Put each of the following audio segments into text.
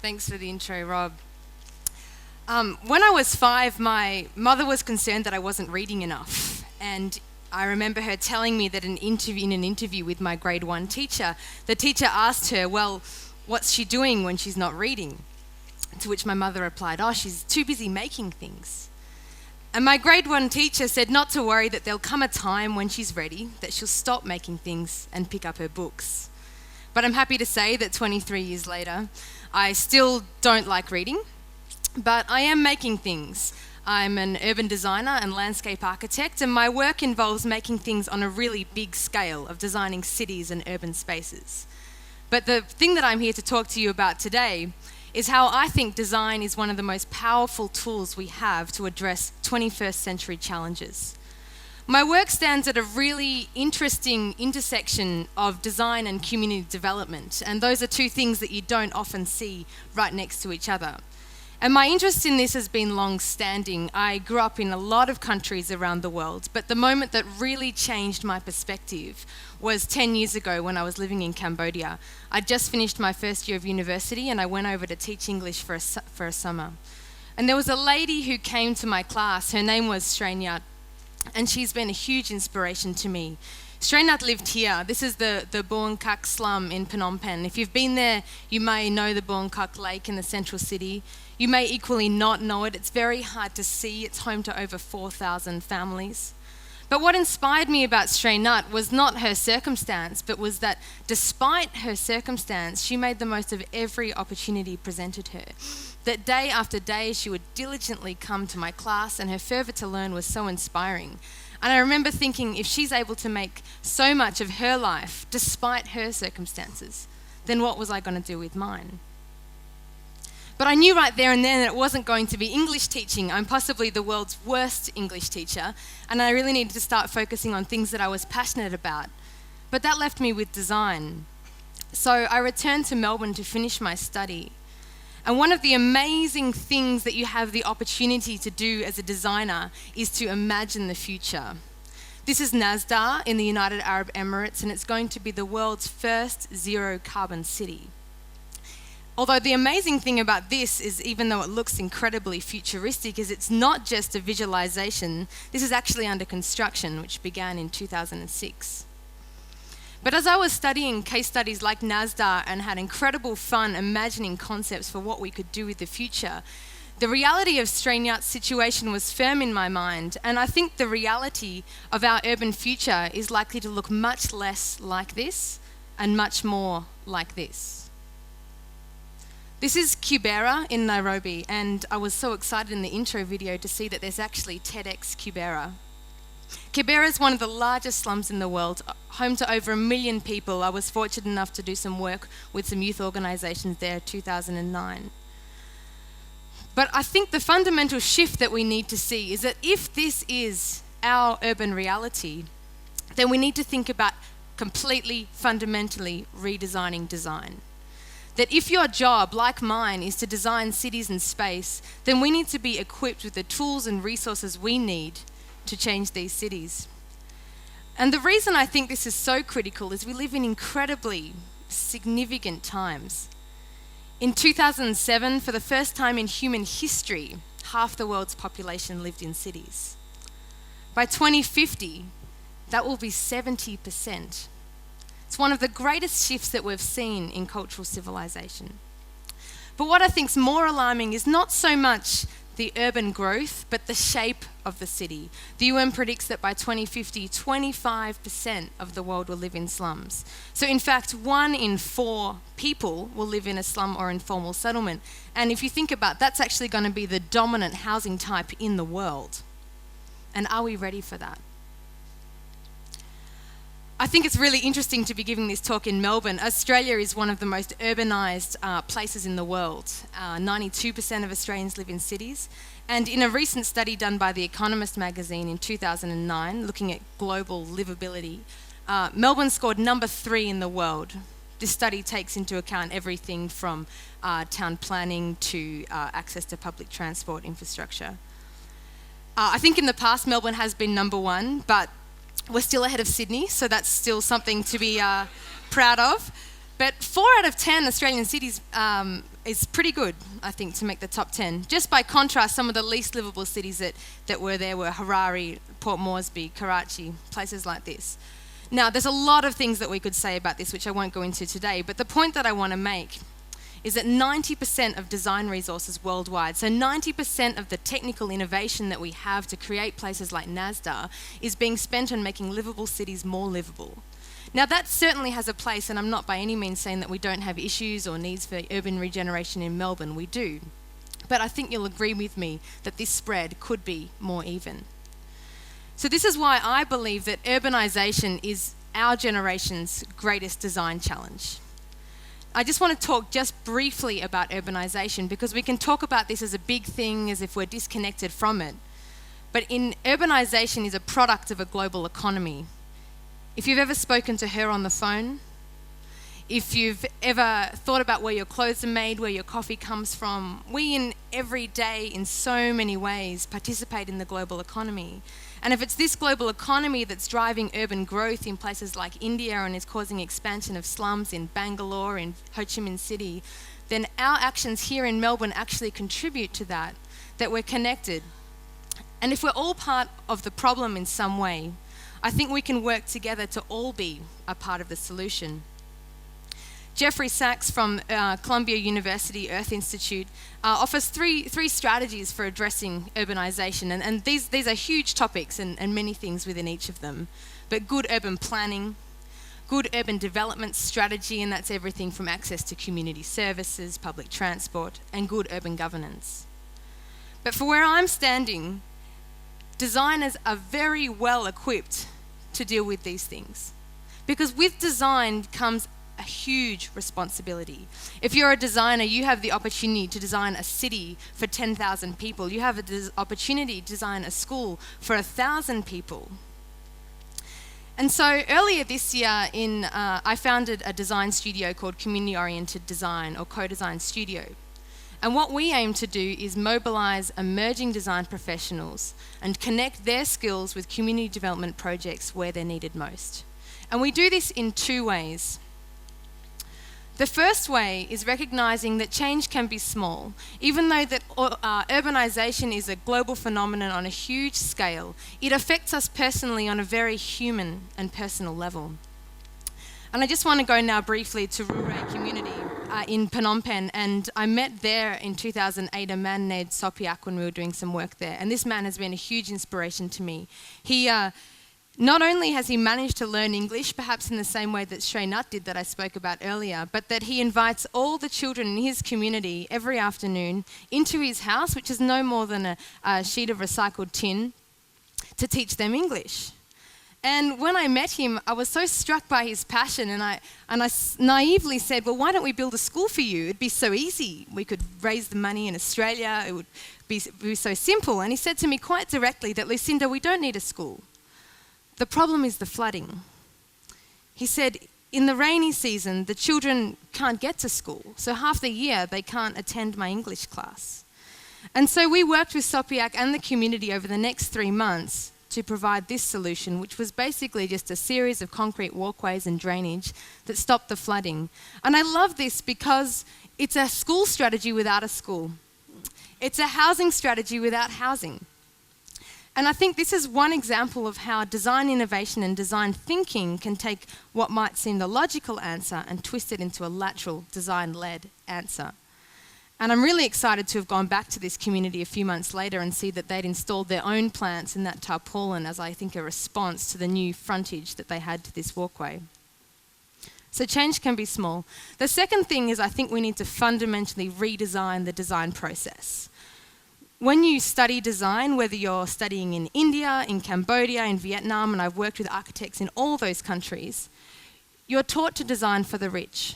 Thanks for the intro, Rob. When I was 5, my mother was concerned that I wasn't reading enough. And I remember her telling me that in an interview with my grade 1 teacher, the teacher asked her, well, what's she doing when she's not reading? To which my mother replied, oh, she's too busy making things. And my grade 1 teacher said not to worry, that there'll come a time when she's ready, that she'll stop making things and pick up her books. But I'm happy to say that 23 years later, I still don't like reading, but I am making things. I'm an urban designer and landscape architect, and my work involves making things on a really big scale of designing cities and urban spaces. But the thing that I'm here to talk to you about today is how I think design is one of the most powerful tools we have to address 21st century challenges. My work stands at a really interesting intersection of design and community development, and those are two things that you don't often see right next to each other. And my interest in this has been long-standing. I grew up in a lot of countries around the world, but the moment that really changed my perspective was 10 years ago when I was living in Cambodia. I'd just finished my first year of university and I went over to teach English for a summer. And there was a lady who came to my class. Her name was Srenyat, and she's been a huge inspiration to me. Srenyat lived here. This is the Buang Kak slum in Phnom Penh. If you've been there, you may know the Buang Kak Lake in the central city. You may equally not know it. It's very hard to see. It's home to over 4,000 families. But what inspired me about Srenyat was not her circumstance, but was that despite her circumstance, she made the most of every opportunity presented her. That day after day, she would diligently come to my class, and her fervour to learn was so inspiring. And I remember thinking, if she's able to make so much of her life, despite her circumstances, then what was I going to do with mine? But I knew right there and then that it wasn't going to be English teaching. I'm possibly the world's worst English teacher, and I really needed to start focusing on things that I was passionate about. But that left me with design. So I returned to Melbourne to finish my study. And one of the amazing things that you have the opportunity to do as a designer is to imagine the future. This is Nasdaq in the United Arab Emirates, and it's going to be the world's first zero carbon city. Although the amazing thing about this is, even though it looks incredibly futuristic, is it's not just a visualization. This is actually under construction, which began in 2006. But as I was studying case studies like Nasdaq and had incredible fun imagining concepts for what we could do with the future, the reality of Srenyat's situation was firm in my mind, and I think the reality of our urban future is likely to look much less like this and much more like this. This is Kibera in Nairobi, and I was so excited in the intro video to see that there's actually TEDx Kibera. Kibera is one of the largest slums in the world, home to over 1 million people. I was fortunate enough to do some work with some youth organisations there in 2009. But I think the fundamental shift that we need to see is that if this is our urban reality, then we need to think about completely, fundamentally redesigning design. That if your job, like mine, is to design cities and space, then we need to be equipped with the tools and resources we need to change these cities. And the reason I think this is so critical is we live in incredibly significant times. In 2007, for the first time in human history, half the world's population lived in cities. By 2050, that will be 70%. It's one of the greatest shifts that we've seen in cultural civilization. But what I think is more alarming is not so much the urban growth, but the shape of the city. The UN predicts that by 2050, 25% of the world will live in slums. So in fact, 1 in 4 people will live in a slum or informal settlement. And if you think about it, that's actually going to be the dominant housing type in the world. And are we ready for that? I think it's really interesting to be giving this talk in Melbourne. Australia is one of the most urbanised places in the world. 92% of Australians live in cities. And in a recent study done by The Economist magazine in 2009, looking at global livability, Melbourne scored number 3 in the world. This study takes into account everything from town planning to access to public transport infrastructure. I think in the past Melbourne has been number 1, but we're still ahead of Sydney, so that's still something to be proud of. But 4 out of 10 Australian cities is pretty good, I think, to make the top 10. Just by contrast, some of the least livable cities that were there were Harare, Port Moresby, Karachi, places like this. Now, there's a lot of things that we could say about this, which I won't go into today, but the point that I want to make is that 90% of design resources worldwide, so 90% of the technical innovation that we have to create places like NASDA is being spent on making livable cities more livable. Now that certainly has a place, and I'm not by any means saying that we don't have issues or needs for urban regeneration in Melbourne, we do. But I think you'll agree with me that this spread could be more even. So this is why I believe that urbanisation is our generation's greatest design challenge. I just want to talk just briefly about urbanisation, because we can talk about this as a big thing, as if we're disconnected from it. But urbanisation is a product of a global economy. If you've ever spoken to her on the phone, if you've ever thought about where your clothes are made, where your coffee comes from, we in every day, in so many ways, participate in the global economy. And if it's this global economy that's driving urban growth in places like India and is causing expansion of slums in Bangalore, in Ho Chi Minh City, then our actions here in Melbourne actually contribute to that we're connected. And if we're all part of the problem in some way, I think we can work together to all be a part of the solution. Jeffrey Sachs from Columbia University Earth Institute offers three strategies for addressing urbanisation, and these are huge topics and many things within each of them. But good urban planning, good urban development strategy, and that's everything from access to community services, public transport, and good urban governance. But for where I'm standing, designers are very well equipped to deal with these things. Because with design comes a huge responsibility. If you're a designer, you have the opportunity to design a city for 10,000 people. You have the opportunity to design a school for 1,000 people. And so earlier this year, I founded a design studio called Community Oriented Design, or Co-Design Studio. And what we aim to do is mobilise emerging design professionals and connect their skills with community development projects where they're needed most. And we do this in two ways. The first way is recognising that change can be small. Even though that urbanisation is a global phenomenon on a huge scale, it affects us personally on a very human and personal level. And I just want to go now briefly to Ruray community in Phnom Penh, and I met there in 2008 a man named Sopiak when we were doing some work there, and this man has been a huge inspiration to me. He not only has he managed to learn English, perhaps in the same way that Shrey Nutt did that I spoke about earlier, but that he invites all the children in his community every afternoon into his house, which is no more than a sheet of recycled tin, to teach them English. And when I met him, I was so struck by his passion, and I naively said, well, why don't we build a school for you? It'd be so easy. We could raise the money in Australia. It would be so simple. And he said to me quite directly that, Lucinda, we don't need a school. The problem is the flooding. He said, in the rainy season, the children can't get to school. So half the year, they can't attend my English class. And so we worked with Sopiak and the community over the next 3 months to provide this solution, which was basically just a series of concrete walkways and drainage that stopped the flooding. And I love this because it's a school strategy without a school. It's a housing strategy without housing. And I think this is one example of how design innovation and design thinking can take what might seem the logical answer and twist it into a lateral design-led answer. And I'm really excited to have gone back to this community a few months later and see that they'd installed their own plants in that tarpaulin as, I think, a response to the new frontage that they had to this walkway. So change can be small. The second thing is I think we need to fundamentally redesign the design process. When you study design, whether you're studying in India, in Cambodia, in Vietnam, and I've worked with architects in all those countries, you're taught to design for the rich.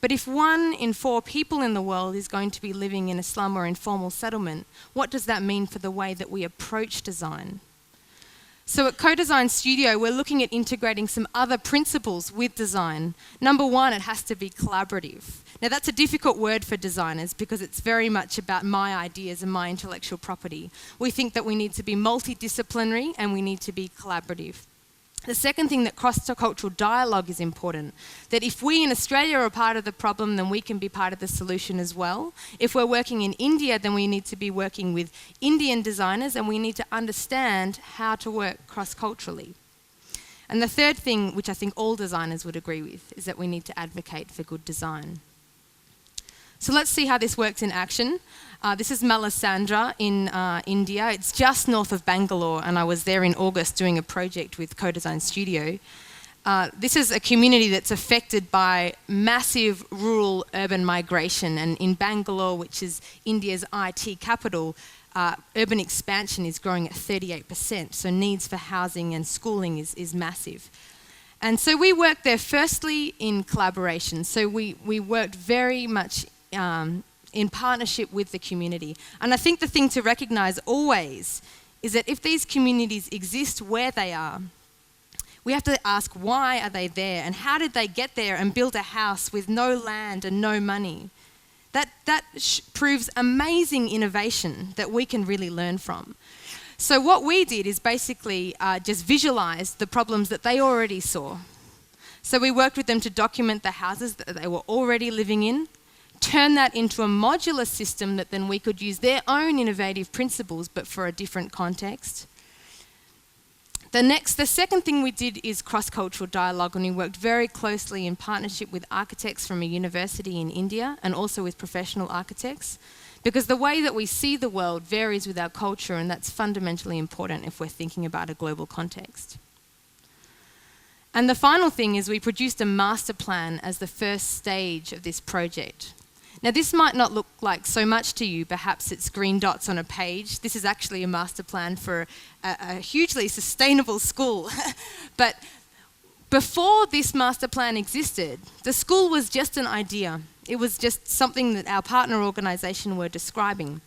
But if 1 in 4 people in the world is going to be living in a slum or informal settlement, what does that mean for the way that we approach design? So at Co-Design Studio, we're looking at integrating some other principles with design. Number 1, it has to be collaborative. Now that's a difficult word for designers because it's very much about my ideas and my intellectual property. We think that we need to be multidisciplinary and we need to be collaborative. The second thing, that cross-cultural dialogue is important. That if we in Australia are part of the problem, then we can be part of the solution as well. If we're working in India, then we need to be working with Indian designers, and we need to understand how to work cross-culturally. And the third thing, which I think all designers would agree with, is that we need to advocate for good design. So let's see how this works in action. This is Mallasandra in India. It's just north of Bangalore, and I was there in August doing a project with Co-Design Studio. This is a community that's affected by massive rural-urban migration, and in Bangalore, which is India's IT capital, urban expansion is growing at 38%, so needs for housing and schooling is massive. And so we worked there firstly in collaboration. So we worked very much in partnership with the community. And I think the thing to recognise always is that if these communities exist where they are, we have to ask, why are they there, and how did they get there and build a house with no land and no money? That proves amazing innovation that we can really learn from. So what we did is basically just visualise the problems that they already saw. So we worked with them to document the houses that they were already living in, turn that into a modular system that then we could use their own innovative principles, but for a different context. The second thing we did is cross-cultural dialogue, and we worked very closely in partnership with architects from a university in India and also with professional architects, because the way that we see the world varies with our culture, and that's fundamentally important if we're thinking about a global context. And the final thing is we produced a master plan as the first stage of this project. Now, this might not look like so much to you. Perhaps it's green dots on a page. This is actually a master plan for a hugely sustainable school. But before this master plan existed, the school was just an idea. It was just something that our partner organisation were describing.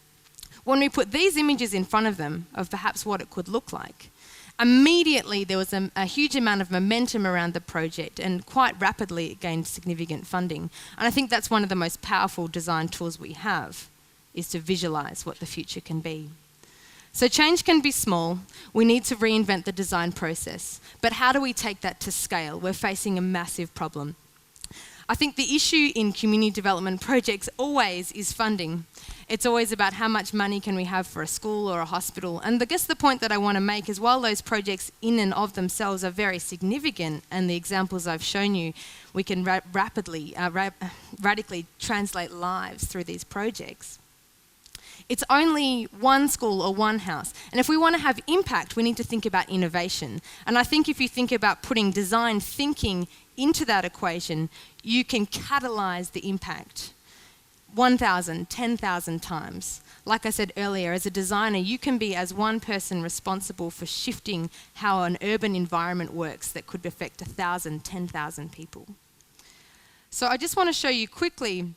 When we put these images in front of them of perhaps what it could look like, immediately there was a huge amount of momentum around the project, and quite rapidly it gained significant funding. And I think that's one of the most powerful design tools we have, is to visualise what the future can be. So change can be small. We need to reinvent the design process. But how do we take that to scale? We're facing a massive problem. I think the issue in community development projects always is funding. It's always about how much money can we have for a school or a hospital. And I guess the point that I want to make is, while those projects in and of themselves are very significant, and the examples I've shown you, we can radically translate lives through these projects. It's only one school or one house. And if we want to have impact, we need to think about innovation. And I think if you think about putting design thinking into that equation, you can catalyse the impact 1,000, 10,000 times. Like I said earlier, as a designer, you can be as one person responsible for shifting how an urban environment works that could affect 1,000, 10,000 people. So I just want to show you quickly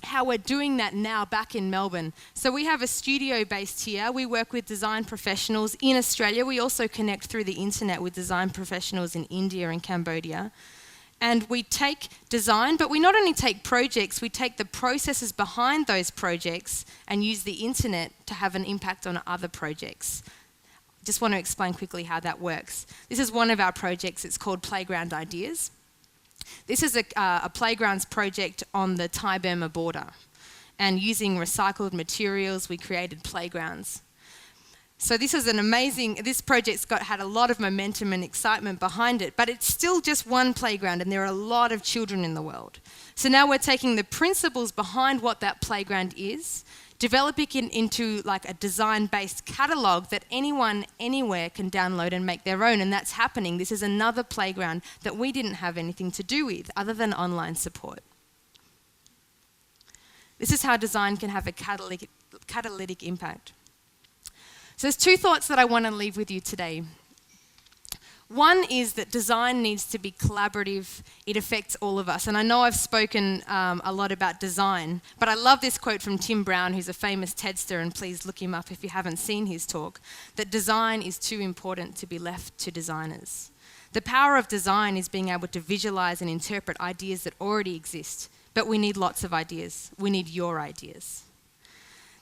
how we're doing that now back in Melbourne. So we have a studio based here. We work with design professionals in Australia. We also connect through the internet with design professionals in India and Cambodia. And we take design, but we not only take projects, we take the processes behind those projects and use the internet to have an impact on other projects. Just want to explain quickly how that works. This is one of our projects. It's called Playground Ideas. This is a playgrounds project on the Thai-Burma border. And using recycled materials, we created playgrounds. So this is this project's had a lot of momentum and excitement behind it, but it's still just one playground, and there are a lot of children in the world. So now we're taking the principles behind what that playground is, developing it into like a design-based catalogue that anyone, anywhere can download and make their own, and that's happening. This is another playground that we didn't have anything to do with other than online support. This is how design can have a catalytic impact. So there's two thoughts that I want to leave with you today. One is that design needs to be collaborative. It affects all of us. And I know I've spoken a lot about design, but I love this quote from Tim Brown, who's a famous TEDster, and please look him up if you haven't seen his talk, that design is too important to be left to designers. The power of design is being able to visualize and interpret ideas that already exist, but we need lots of ideas. We need your ideas.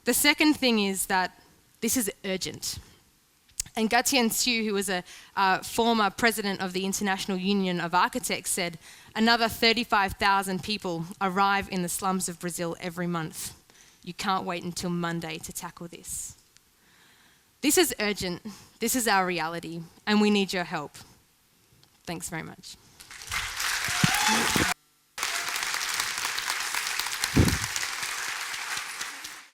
The second thing is that this is urgent. And Gatien Siu, who was a former president of the International Union of Architects, said, another 35,000 people arrive in the slums of Brazil every month. You can't wait until Monday to tackle this. This is urgent. This is our reality, and we need your help. Thanks very much.